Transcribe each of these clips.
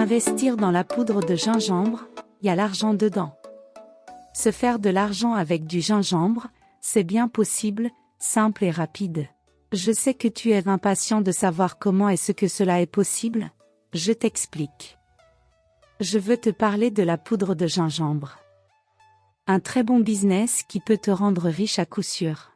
Investir dans la poudre de gingembre, y a l'argent dedans. Se faire de l'argent avec du gingembre, c'est bien possible, simple et rapide. Je sais que tu es impatient de savoir comment est-ce que cela est possible. Je t'explique. Je veux te parler de la poudre de gingembre. Un très bon business qui peut te rendre riche à coup sûr.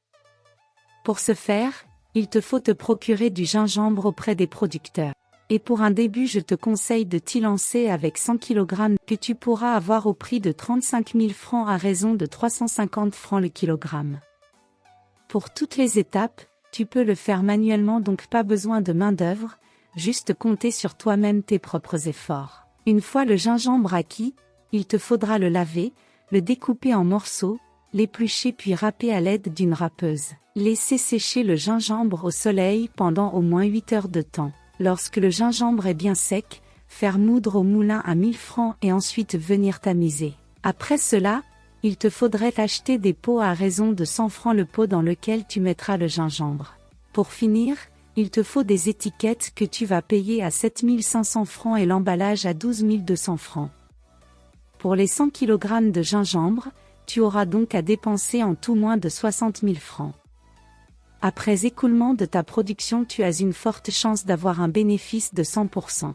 Pour ce faire, il te faut te procurer du gingembre auprès des producteurs. Et pour un début, je te conseille de t'y lancer avec 100 kg que tu pourras avoir au prix de 35 000 francs à raison de 350 francs le kilogramme. Pour toutes les étapes, tu peux le faire manuellement, donc pas besoin de main-d'œuvre, juste compter sur toi-même tes propres efforts. Une fois le gingembre acquis, il te faudra le laver, le découper en morceaux, l'éplucher puis râper à l'aide d'une râpeuse. Laissez sécher le gingembre au soleil pendant au moins 8 heures de temps. Lorsque le gingembre est bien sec, faire moudre au moulin à 1000 francs et ensuite venir tamiser. Après cela, il te faudrait acheter des pots à raison de 100 francs le pot dans lequel tu mettras le gingembre. Pour finir, il te faut des étiquettes que tu vas payer à 7500 francs et l'emballage à 12 200 francs. Pour les 100 kg de gingembre, tu auras donc à dépenser en tout moins de 60 000 francs. Après écoulement de ta production, tu as une forte chance d'avoir un bénéfice de 100%.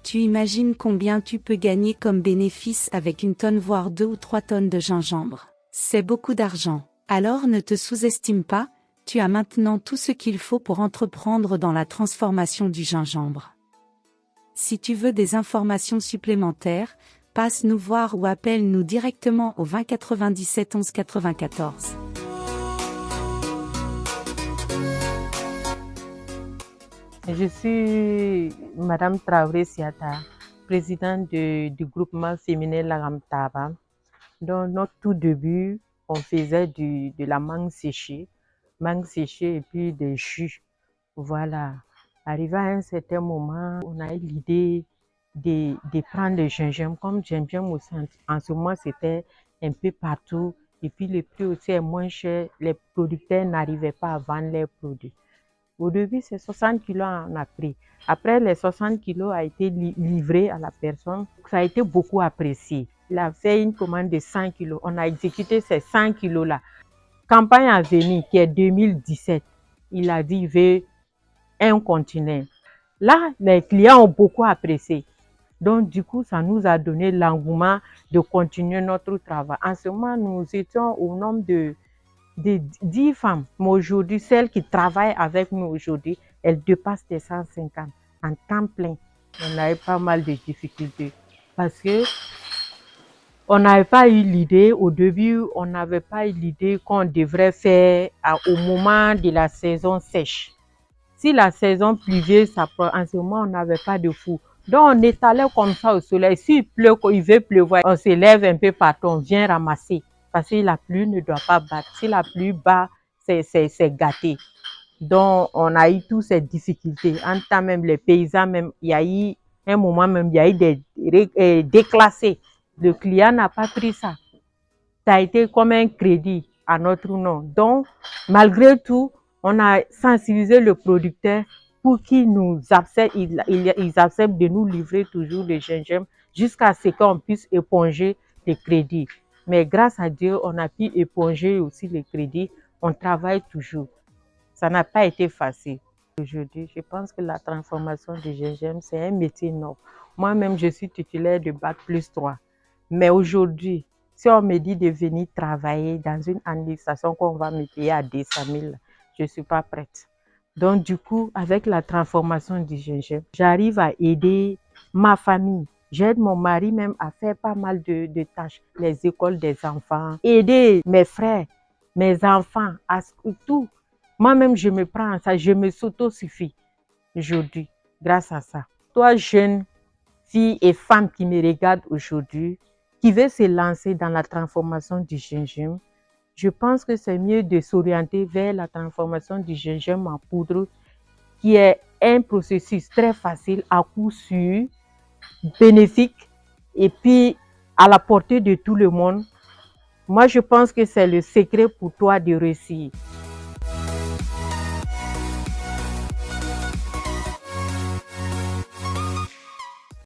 Tu imagines combien tu peux gagner comme bénéfice avec 1 tonne voire 2 ou 3 tonnes de gingembre. C'est beaucoup d'argent. Alors ne te sous-estime pas, tu as maintenant tout ce qu'il faut pour entreprendre dans la transformation du gingembre. Si tu veux des informations supplémentaires, passe nous voir ou appelle-nous directement au 20 97 11 94. Je suis Madame Traoré Siata, présidente du groupement féminin Lagam Taba. Dans notre tout début, on faisait de la mangue séchée et puis des jus. Voilà. Arrivé à un certain moment, on a eu l'idée de prendre le gingembre. Comme le gingembre aussi, en ce moment, c'était un peu partout. Et puis le prix aussi est moins cher. Les producteurs n'arrivaient pas à vendre leurs produits. Au début, c'est 60 kilos on a pris. Après, les 60 kilos a été livré à la personne. Ça a été beaucoup apprécié. Il a fait une commande de 100 kilos. On a exécuté ces 100 kilos-là. Campagne à venir, qui est 2017, il a dit, il veut un conteneur. Là, les clients ont beaucoup apprécié. Donc, du coup, ça nous a donné l'engouement de continuer notre travail. En ce moment, nous étions au nombre de 10 femmes. Mais aujourd'hui, celles qui travaillent avec nous aujourd'hui, elles dépassent les 150 en temps plein. On a eu pas mal de difficultés parce que on n'avait pas eu l'idée, au début, on n'avait pas eu l'idée qu'on devrait faire au moment de la saison sèche. Si la saison pluvieuse, en ce moment, on n'avait pas de four. Donc, on étalait comme ça au soleil. S'il pleut, il veut pleuvoir, on se lève un peu partout, on vient ramasser. Parce que la pluie ne doit pas battre. Si la pluie bat, c'est gâté. Donc, on a eu toutes ces difficultés. En temps même, les paysans, même, il y a eu un moment même, il y a eu des déclassés. Le client n'a pas pris ça. Ça a été comme un crédit à notre nom. Donc, malgré tout, on a sensibilisé le producteur pour qu'il nous accepte, ils acceptent de nous livrer toujours le gingembre jusqu'à ce qu'on puisse éponger les crédits. Mais grâce à Dieu, on a pu éponger aussi les crédits. On travaille toujours. Ça n'a pas été facile. Aujourd'hui, je pense que la transformation du gingembre, c'est un métier noble. Moi-même, je suis titulaire de Bac+3. Mais aujourd'hui, si on me dit de venir travailler dans une administration qu'on va me payer à 200 000, je ne suis pas prête. Donc, du coup, avec la transformation du gingembre, j'arrive à aider ma famille. J'aide mon mari même à faire pas mal de tâches, les écoles des enfants, aider mes frères, mes enfants, à tout. Moi-même, je me prends ça, je me s'auto-suffis aujourd'hui, grâce à ça. Toi, jeune fille et femme qui me regardent aujourd'hui, qui veut se lancer dans la transformation du gingembre, je pense que c'est mieux de s'orienter vers la transformation du gingembre en poudre, qui est un processus très facile, à coup sûr, bénéfique et puis à la portée de tout le monde. Moi, je pense que c'est le secret pour toi de réussir.